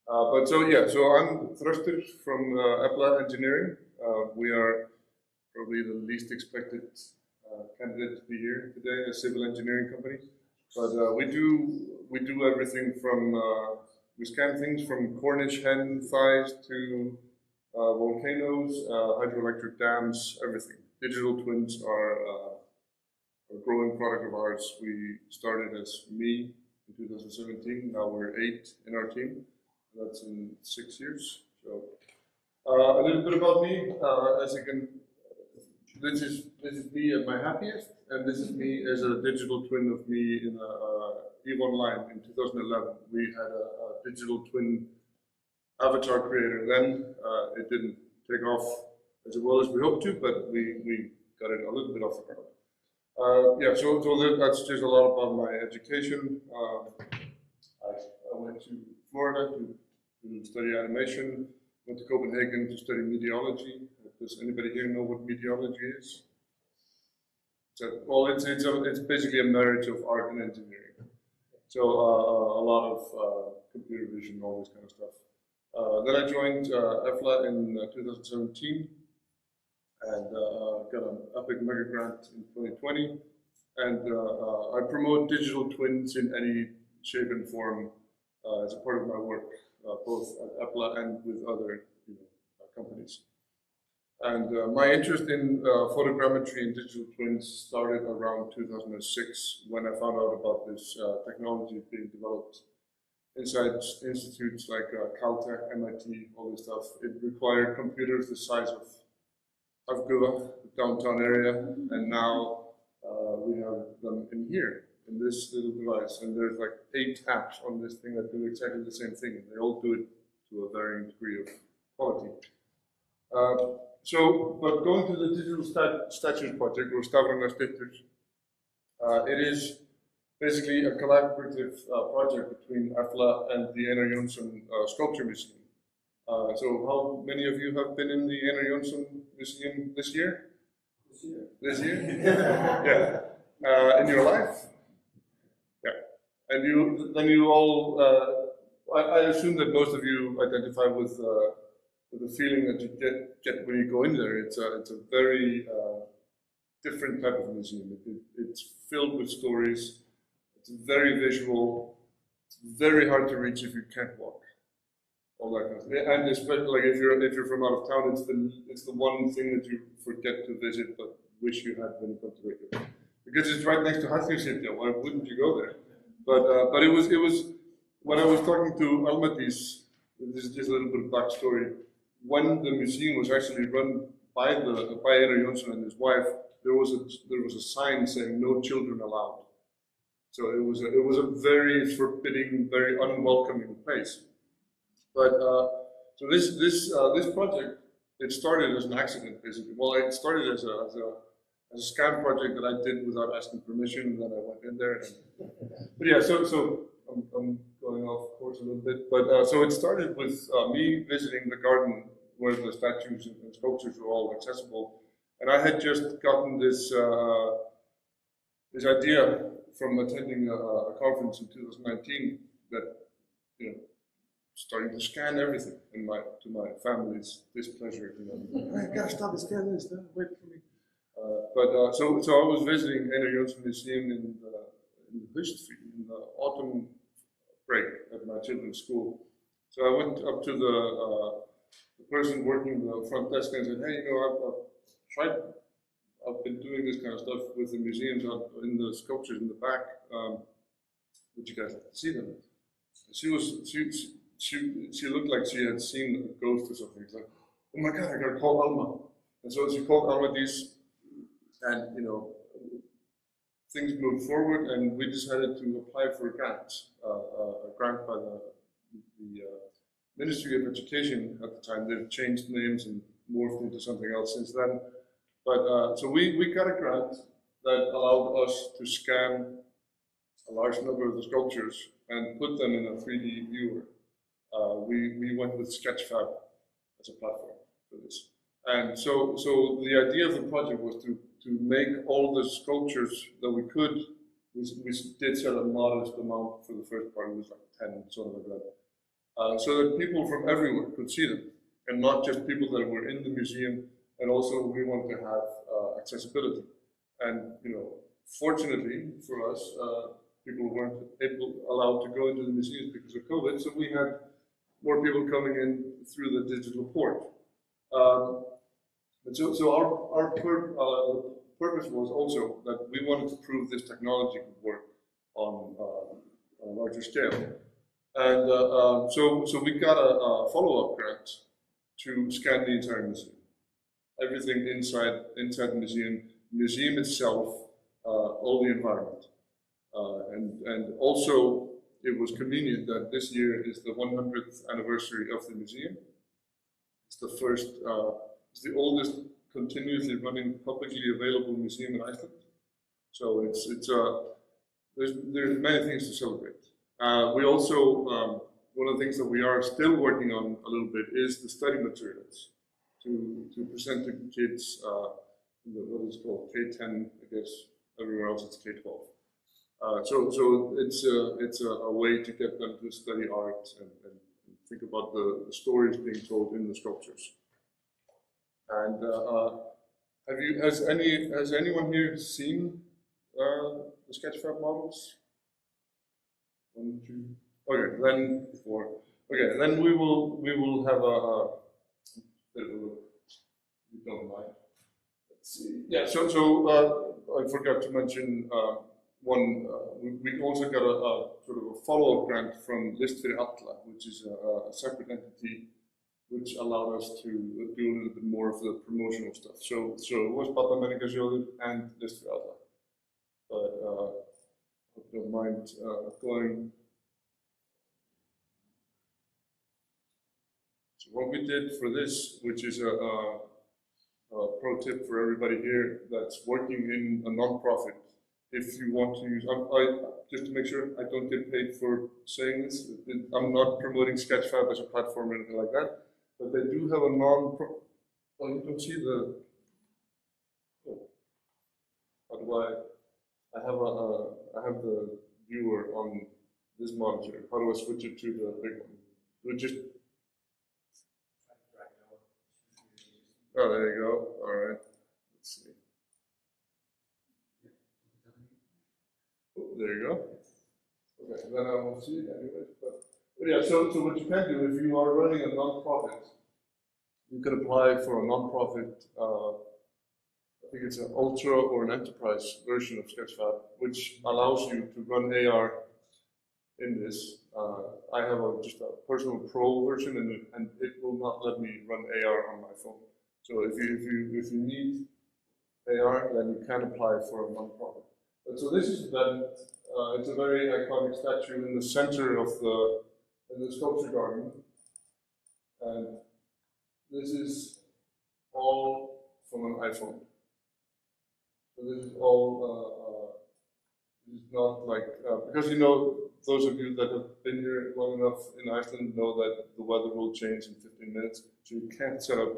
But so yeah, so I'm Þröstur from EFLA Engineering. We are probably the least expected candidate to be here today, a civil engineering company. But we do everything from we scan things from Cornish hen thighs to volcanoes, hydroelectric dams, everything. Digital twins are a growing product of ours. We started as me in 2017. Now we're 8 in our team. That's in 6 years. So a little bit about me. As you can, this is me at my happiest, and this is me as a digital twin of me in EVE Online in 2011. We had a digital twin avatar creator. Then it didn't take off as well as we hoped to, but we got it a little bit off the ground. Yeah, so that's just a lot about my education. I went to Florida to study animation, went to Copenhagen to study Medialogy. Does anybody here know what Medialogy is? Well, it's basically a marriage of art and engineering. So a lot of computer vision, all this kind of stuff. Then I joined EFLA in 2017 and got an Epic Mega Grant in 2020. And I promote digital twins in any shape and form as a part of my work, both at EFLA and with other companies. And my interest in photogrammetry and digital twins started around 2006 when I found out about this technology being developed inside institutes like Caltech, MIT, all this stuff. It required computers the size of Gua, the downtown area, and now we have them in here, in this little device, and there's like 8 apps on this thing that do exactly the same thing, and they all do it to a varying degree of quality. But going to the digital statues project, or stafrænar styttur, it is basically a collaborative project between EFLA and the Einar Jónsson Sculpture Museum. So how many of you have been in the Einar Jónsson Museum this year? This year? Yeah. In your life? Yeah. And you all, I assume that most of you identify with the feeling that you get when you go in there. It's a very different type of museum. It's filled with stories. It's very visual. It's very hard to reach if you can't walk. All that kind of stuff. And especially like if you're from out of town, it's the one thing that you forget to visit but wish you had when you come to Reykjavik. Because it's right next to Hallgrímskirkja. Why wouldn't you go there? But it was when I was talking to Almadís, this is just a little bit of backstory. When the museum was actually run by Einar Jónsson and his wife, there was a sign saying "No children allowed." So it was a very forbidding, very unwelcoming place. But so this project, it started as an accident basically. Well, it started as a scan project that I did without asking permission, and then I went in there. But yeah, so I'm going off course a little bit. But so it started with me visiting the garden where the statues and sculptures were all accessible, and I had just gotten this idea from attending a conference in 2019 that starting to scan everything to my family's displeasure. I gotta stop and scan this. Wait for me. So I was visiting Einar Jónsson Museum in the autumn break at my children's school. So I went up to the person working the front desk and said, "Hey, I've been doing this kind of stuff with the museums out in the sculptures in the back. Would you guys like to see them?" She looked like she had seen a ghost or something. It's like, "Oh my God, I gotta call Alma." And so she called Almadís, and things moved forward, and we decided to apply for a grant by the Ministry of Education at the time. They've changed names and morphed into something else since then. But so we got a grant that allowed us to scan a large number of the sculptures and put them in a 3D viewer. We went with Sketchfab as a platform for this. And so the idea of the project was to make all the sculptures that we could. We did sell a modest amount for the first part. It was like 10, sort of like that. so that people from everywhere could see them, and not just people that were in the museum. And also, we want to have accessibility. And fortunately for us, people weren't allowed to go into the museums because of COVID, so we had more people coming in through the digital port. So our purpose was also that we wanted to prove this technology could work on a larger scale. And so we got a follow-up grant to scan the entire museum. Everything inside the museum itself, all the environment. And also, it was convenient that this year is the 100th anniversary of the museum. It's the first, it's the oldest continuously running publicly available museum in Iceland. So there's many things to celebrate. We also, one of the things that we are still working on a little bit is the study materials to present to kids, what is called K-10, I guess, everywhere else it's K-12. So it's a way to get them to study art and think about the stories being told in the sculptures. And has anyone here seen the Sketchfab models? 1, 2. Okay, then 4. Okay, then we will have a bit of a look. If you don't mind. Let's see. Yeah. So I forgot to mention one. We also got a sort of a follow-up grant from fyrir, alla, which is a separate entity, which allowed us to do a little bit more of the promotional stuff. So it was Barnamenningarsjóður and fyrir, alla. But I don't mind going. So what we did for this, which is a pro tip for everybody here that's working in a non-profit, if you want to use, just to make sure I don't get paid for saying this, I'm not promoting Sketchfab as a platform or anything like that, but they do have a non-profit, oh, you don't see the, oh, how do I have the viewer on this monitor, how do I switch it to the big one? Do it just, oh, there you go, all right, let's see. There you go. Okay, then I won't see it anyway. But yeah, so what you can do if you are running a non-profit, you can apply for a non-profit. I think it's an ultra or an enterprise version of Sketchfab, which allows you to run AR in this. I have just a personal pro version, and it will not let me run AR on my phone. So if you need AR, then you can apply for a non-profit. And so this is then, it's a very iconic statue in the center of the sculpture garden. And this is all from an iPhone. So this is all, this is not like, because those of you that have been here long enough in Iceland know that the weather will change in 15 minutes. So you can't set up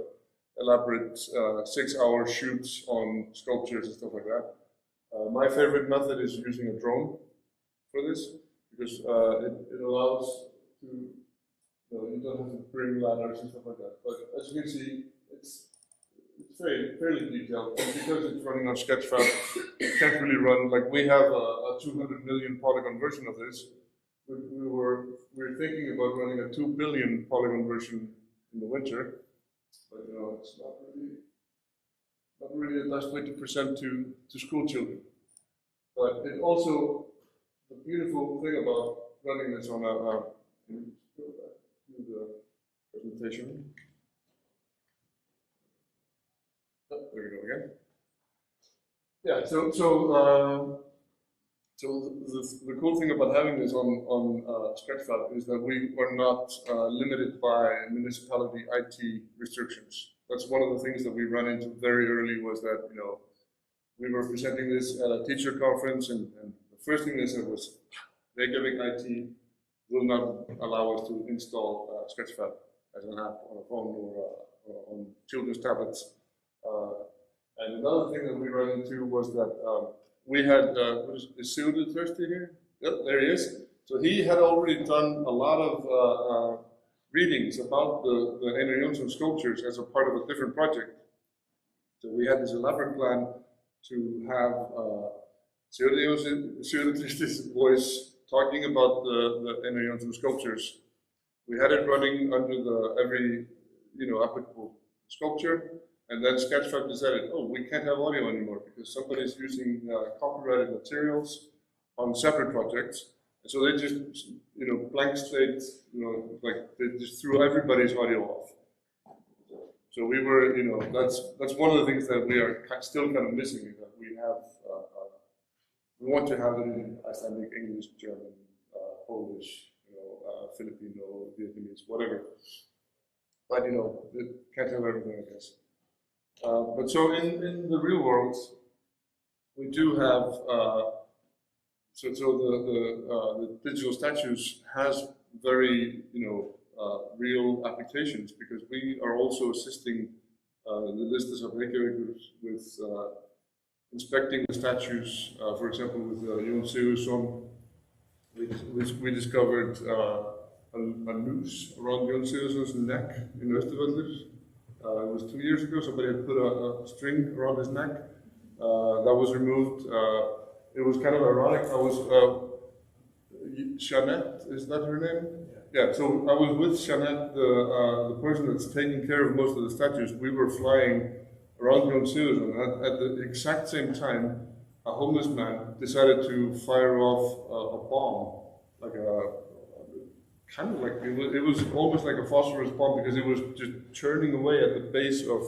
elaborate 6-hour shoots on sculptures and stuff like that. My favorite method is using a drone for this, because it allows to, you don't have to bring ladders and stuff like that. But as you can see, it's fairly detailed. And because it's running on Sketchfab, it can't really run, like we have a 200 million polygon version of this. We were thinking about running a 2 billion polygon version in the winter, but it's not really the best way to present to school children. But it also, the beautiful thing about running this on can you go back to the presentation? Oh, there we go again. Yeah, so the cool thing about having this on Sketchfab is that we are not limited by municipality IT restrictions. That's one of the things that we ran into very early, was that we were presenting this at a teacher conference, and the first thing they said was, Reykjavik IT will not allow us to install Sketchfab as an app on a phone or on children's tablets. And another thing that we ran into was that we had, is Þröstur here? Yep, there he is. So he had already done a lot of readings about the Einar Jónsson sculptures as a part of a different project. So we had this elaborate plan to have Sigurðar's voice talking about the Einar Jónsson sculptures. We had it running under every applicable sculpture, and then Sketchfab decided, oh, we can't have audio anymore because somebody's using copyrighted materials on separate projects. And so they just, blank slate, like they just threw everybody's audio off. So we were, that's one of the things that we are still kind of missing, is that we have, we want to have it in Icelandic, English, German, Polish, Filipino, Vietnamese, whatever. But it can't have everything, I guess. But so in the real world, we do have, so the digital statues has very, real applications, because we are also assisting the Listas of Reykjavík with inspecting the statues. For example, with Jón Sigurðsson, we discovered a noose around Jón Sigurðsson's neck in Östervöllur. It was 2 years ago. Somebody had put a string around his neck. That was removed. It was kind of ironic. I was Jeanette, is that her name? Yeah. So I was with Jeanette, the person that's taking care of most of the statues. We were flying around Jón Sigurðsson. At the exact same time, a homeless man decided to fire off a bomb, like kind of like, it was almost like a phosphorus bomb, because it was just churning away at the base of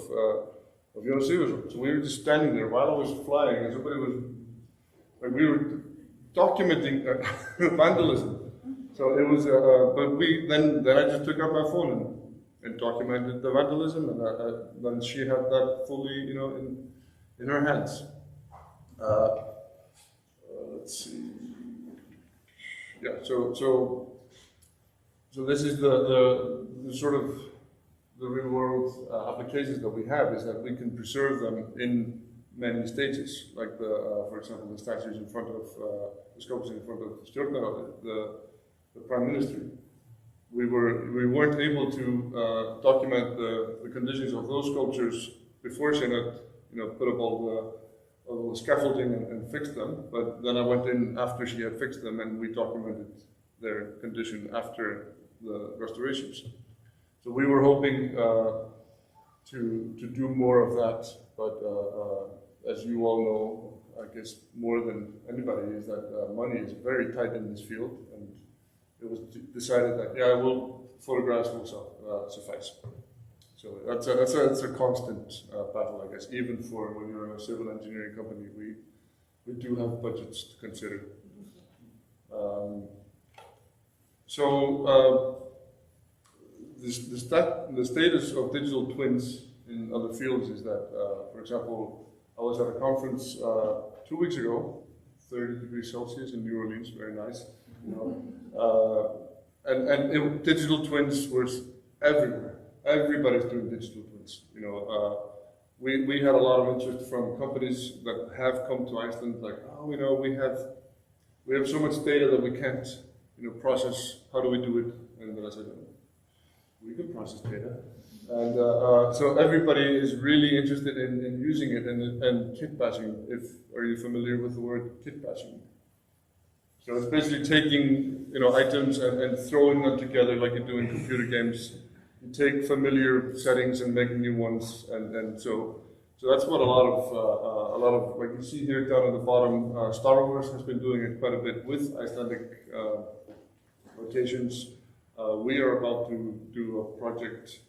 Jón Sigurðsson. So we were just standing there while I was flying, and somebody was, like, we were documenting vandalism. So it was, but then I just took out my phone and documented the vandalism, and then she had that fully, in her hands. Let's see. Yeah. So this is the sort of the real world applications that we have, is that we can preserve them in many stages, like for example, the statues in front of the sculptures in front of the Prime Minister. We weren't able to document the conditions of those sculptures before Jeanette, put up all the scaffolding and fixed them. But then I went in after she had fixed them, and we documented their condition after the restorations. So we were hoping to do more of that, but as you all know, I guess more than anybody, is that money is very tight in this field, and it was decided that photographs will suffice. So that's a constant battle, I guess. Even for when you're a civil engineering company, we do have budgets to consider. The status of digital twins in other fields is that, for example, I was at a conference 2 weeks ago, 30 degrees Celsius in New Orleans, very nice. Digital twins were everywhere. Everybody's doing digital twins. We had a lot of interest from companies that have come to Iceland, like, we have so much data that we can't, process. How do we do it? And then I said, we can process data. And so everybody is really interested in using it, and kit bashing. Are you familiar with the word kit bashing? So it's basically taking items and throwing them together like you do in computer games. You take familiar settings and make new ones, and so that's what a lot of like you see here down at the bottom. Star Wars has been doing it quite a bit with Icelandic rotations. We are about to do a project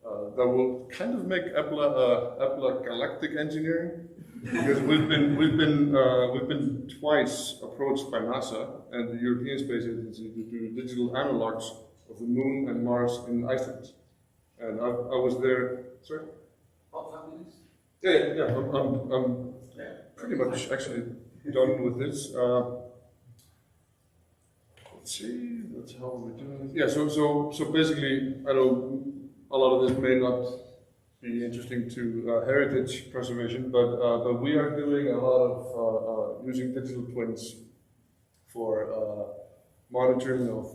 that will kind of make EFLA galactic engineering, because we've been twice approached by NASA and the European Space Agency to do digital analogs of the Moon and Mars in Iceland, and I was there. Sorry. About 5 minutes. Yeah. I'm pretty much actually done with this. Let's see. That's how we're doing it. Yeah. So basically, I know a lot of this may not be interesting to heritage preservation, but we are doing a lot of using digital twins for monitoring of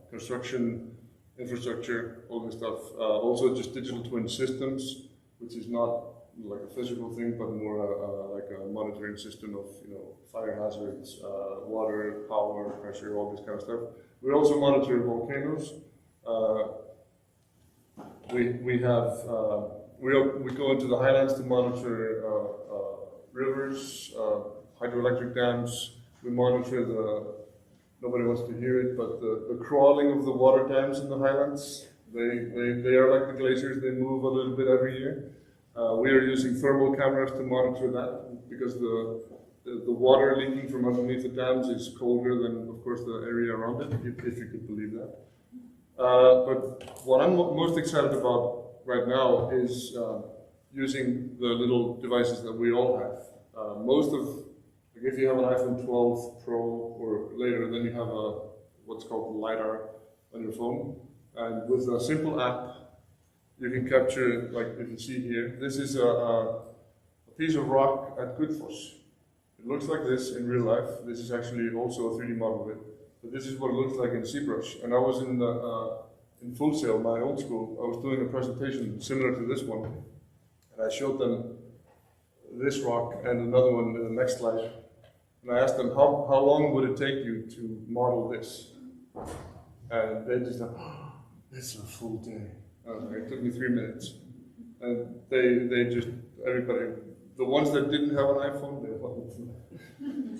construction infrastructure, all this stuff. Also just digital twin systems, which is not like a physical thing, but more like a monitoring system of, you know, fire hazards, water, power, pressure, all this kind of stuff. We also monitor volcanoes. We go into the highlands to monitor rivers, hydroelectric dams. We monitor nobody wants to hear it, but the crawling of the water dams in the highlands. They are like the glaciers, they move a little bit every year. We are using thermal cameras to monitor that because the water leaking from underneath the dams is colder than, of course, the area around it, if you could believe that. But what I'm most excited about right now is using the little devices that we all have. If you have an iPhone 12 Pro or later, then you have what's called LiDAR on your phone. And with a simple app, you can capture, like if you see here, this is a piece of rock at Gullfoss. It looks like this in real life. This is actually also a 3D model of it. But this is what it looks like in ZBrush. And I was in Full Sail, my old school. I was doing a presentation similar to this one. And I showed them this rock and another one in the next slide. And I asked them, how long would it take you to model this? And they just said, oh, it's a full day. It took me 3 minutes. And they just, everybody, the ones that didn't have an iPhone, they loved it.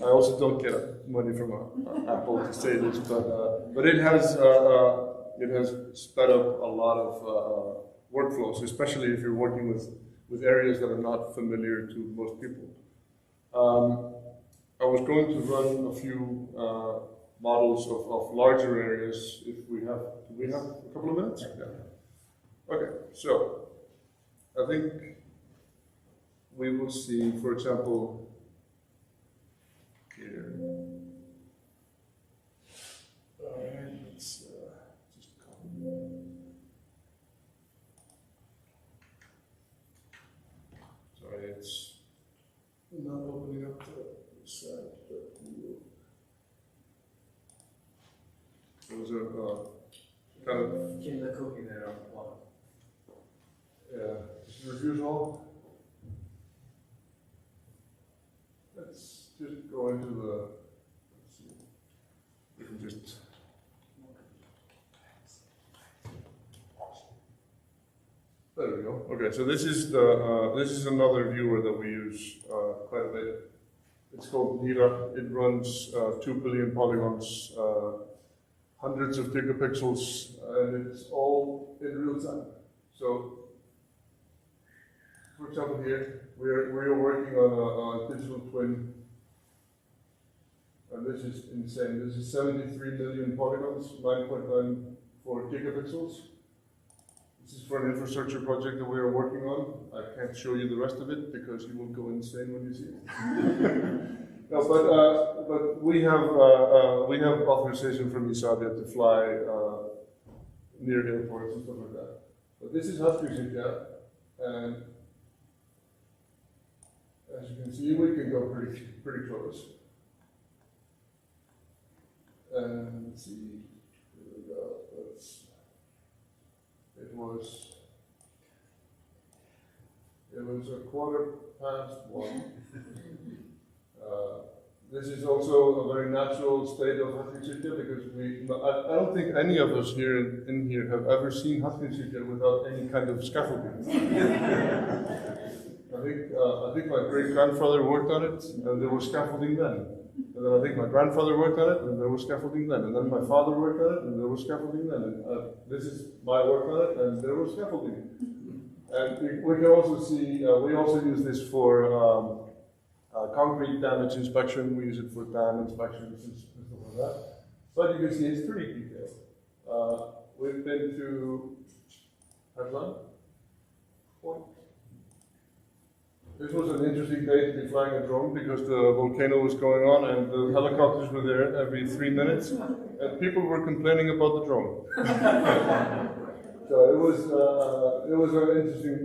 I also don't get money from Apple to say this, but it has sped up a lot of workflows, especially if you're working with areas that are not familiar to most people. I was going to run a few models of larger areas. If we have, do we have a couple of minutes? Yeah. Okay, so I think we will see, for example, here. Let's just copy. Sorry, it's not opening up the side. It was a kind of. Keep the cookie there on the bottom. Yeah, just refuse all. Let's just go into the. Let's see. We can just. There we go. Okay, so this is another viewer that we use quite a bit. It's called Mira. It runs 2 billion polygons, hundreds of gigapixels, and it's all in real time. So, for example, here we are working on a digital twin, and this is insane. This is 73 million polygons, 9.94 gigapixels. This is for an infrastructure project that we are working on. I can't show you the rest of it because you will go insane when you see it. No, but we have authorization from Isavia to fly near airports and stuff like that. But this is Hallgrímskirkja, and as you can see, we can go pretty close. And let's see, here we go. It was 1:15. This is also a very natural state of Hallgrímskirkja because I don't think any of us here in here have ever seen Hallgrímskirkja without any kind of scaffolding. I think my great-grandfather worked on it, and there was scaffolding then. And then I think my grandfather worked on it, and there was scaffolding then. And then my father worked on it, and there was scaffolding then. And this is my work on it, and there was scaffolding. And we can also see, we also use this for concrete damage inspection. We use it for dam inspections and stuff like that. But you can see it's pretty detailed. We've been to Iceland. This was an interesting day to be flying a drone because the volcano was going on and the helicopters were there every 3 minutes, and people were complaining about the drone. So it was an interesting.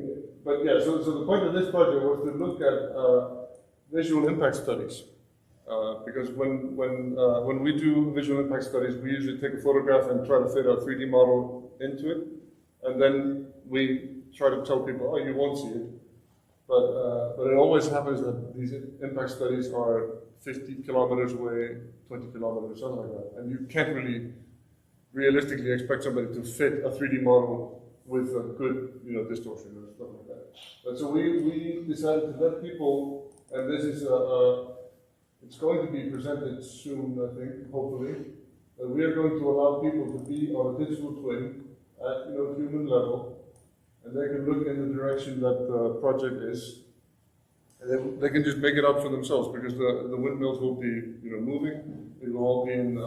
But yeah, so the point of this project was to look at visual impact studies, because when we do visual impact studies, we usually take a photograph and try to fit a 3D model into it, and then we try to tell people, oh, you won't see it. But it always happens that these impact studies are 50 kilometers away, 20 kilometers, something like that. And you can't really realistically expect somebody to fit a 3D model with a good, distortion or stuff like that. But so we decided to let people, and this is it's going to be presented soon, I think, hopefully. We are going to allow people to be on a digital twin at human level, and they can look in the direction that the project is, and they can just make it up for themselves, because the windmills will be moving. It will all be in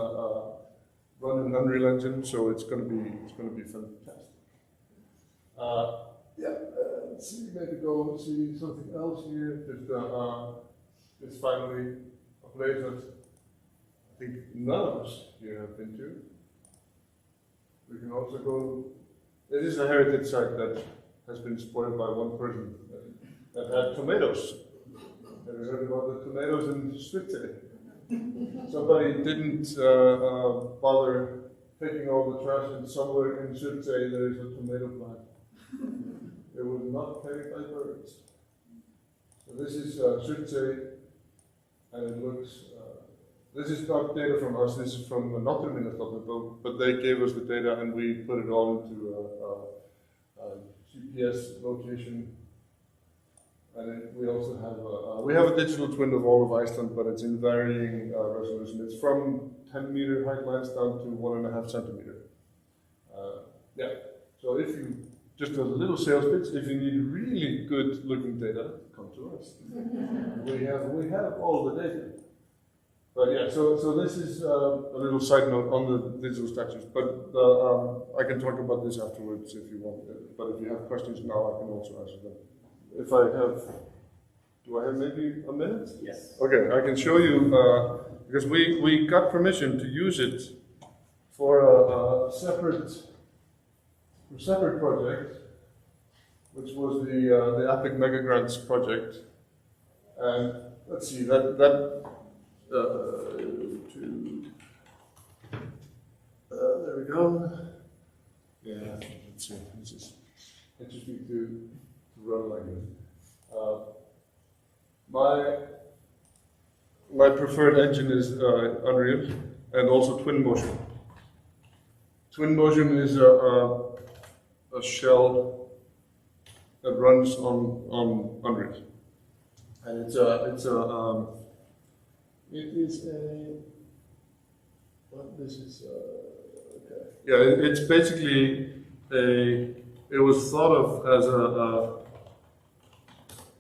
run in Unreal Engine, so it's going to be fantastic. Let's see, maybe go see something else here. Just finally a place that I think none of us here have been to. We can also go. This is a heritage site that has been spoiled by one person that had tomatoes. Have you heard about the tomatoes in Styttur? Somebody didn't bother taking all the trash, and somewhere in Styttur there is a tomato plant. It was not carried by birds. So this is Styttur, and it looks. This is not data from us. This is from Barnamenningarsjóður, but they gave us the data, and we put it all into a GPS location. And we also have a digital twin of all of Iceland, but it's in varying resolution. It's from 10-meter height lines down to 1.5 centimeter. So if you, just a little sales pitch, if you need really good looking data, come to us. we have all the data. But yeah, so this is a little side note on the digital statues, but I can talk about this afterwards if you want. But if you have questions now, I can also answer them. If I have, do I have maybe a minute? Yes. Okay, I can show you, because we got permission to use it for a separate project, which was the Epic Mega Grants project. And let's see, there we go. Yeah, let's see, this is interesting to run like this. My preferred engine is Unreal, and also Twinmotion. Twinmotion is a shell that runs on Unreal, and it is a. What this is? Okay. Yeah, it's basically it was thought of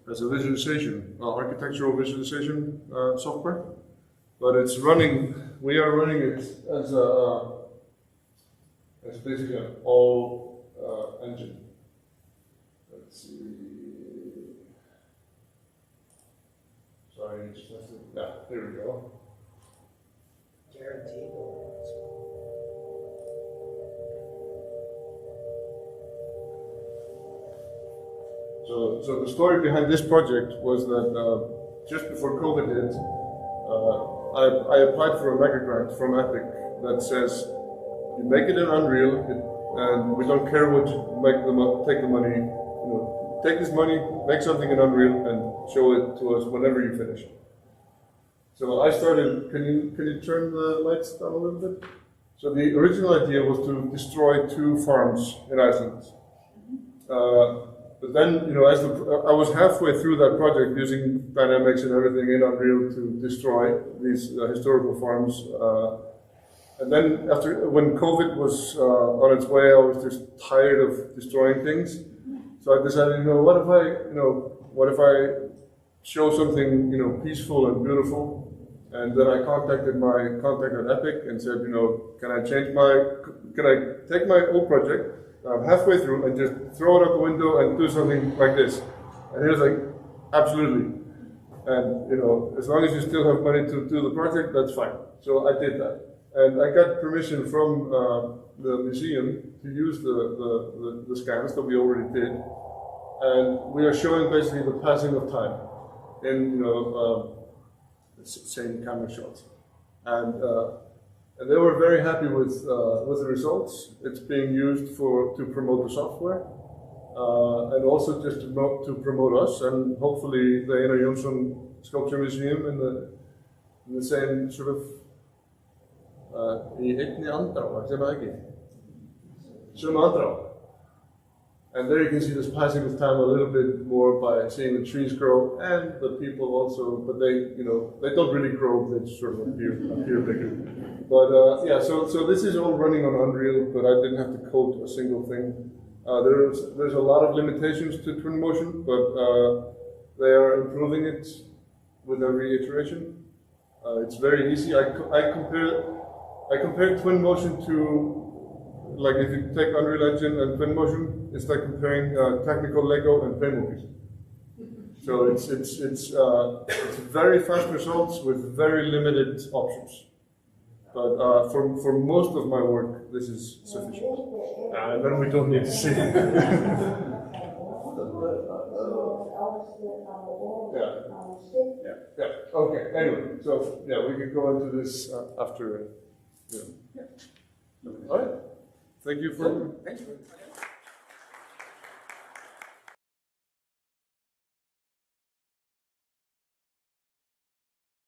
as a visualization, architectural visualization software, but it's running. We are running it as basically an all engine. Let's see. Sorry, just have to. Yeah, there we go. Guaranteed. So the story behind this project was that just before COVID hit, I applied for a mega grant from Epic that says you make it in Unreal, and we don't care what you take the money. Take this money, make something in Unreal, and show it to us whenever you finish. So I started. Can you turn the lights down a little bit? So the original idea was to destroy 2 farms in Iceland. But then, I was halfway through that project using dynamics and everything in Unreal to destroy these historical farms. And then when COVID was on its way, I was just tired of destroying things. So I decided, what if I show something, peaceful and beautiful? And then I contacted my contact at Epic and said, can I take my old project? I'm halfway through and just throw it out the window and do something like this. And he was like, absolutely. And as long as you still have money to do the project, that's fine. So I did that. And I got permission from the museum to use the scans that we already did. And we are showing basically the passing of time in same camera shots. And And they were very happy with the results. It's being used to promote the software, and also just to promote us, and hopefully the Einar Jónsson Sculpture Museum in the same sort of í einni andrá, sem það ekki? Sömu andrá. And there you can see this passing of time a little bit more by seeing the trees grow, and the people also, but they, they don't really grow, they just sort of appear bigger. But yeah, so this is all running on Unreal, but I didn't have to code a single thing. There's a lot of limitations to Twinmotion, but they are improving it with every iteration. It's very easy. I compare Twinmotion to, like if you take Unreal Engine and Twinmotion, it's like comparing technical Lego and Playmobil. So it's very fast results with very limited options. But for most of my work, this is sufficient. And then we don't need to see it. Yeah. Okay. Anyway, so yeah, we can go into this after. Yeah. All right. Thank you for.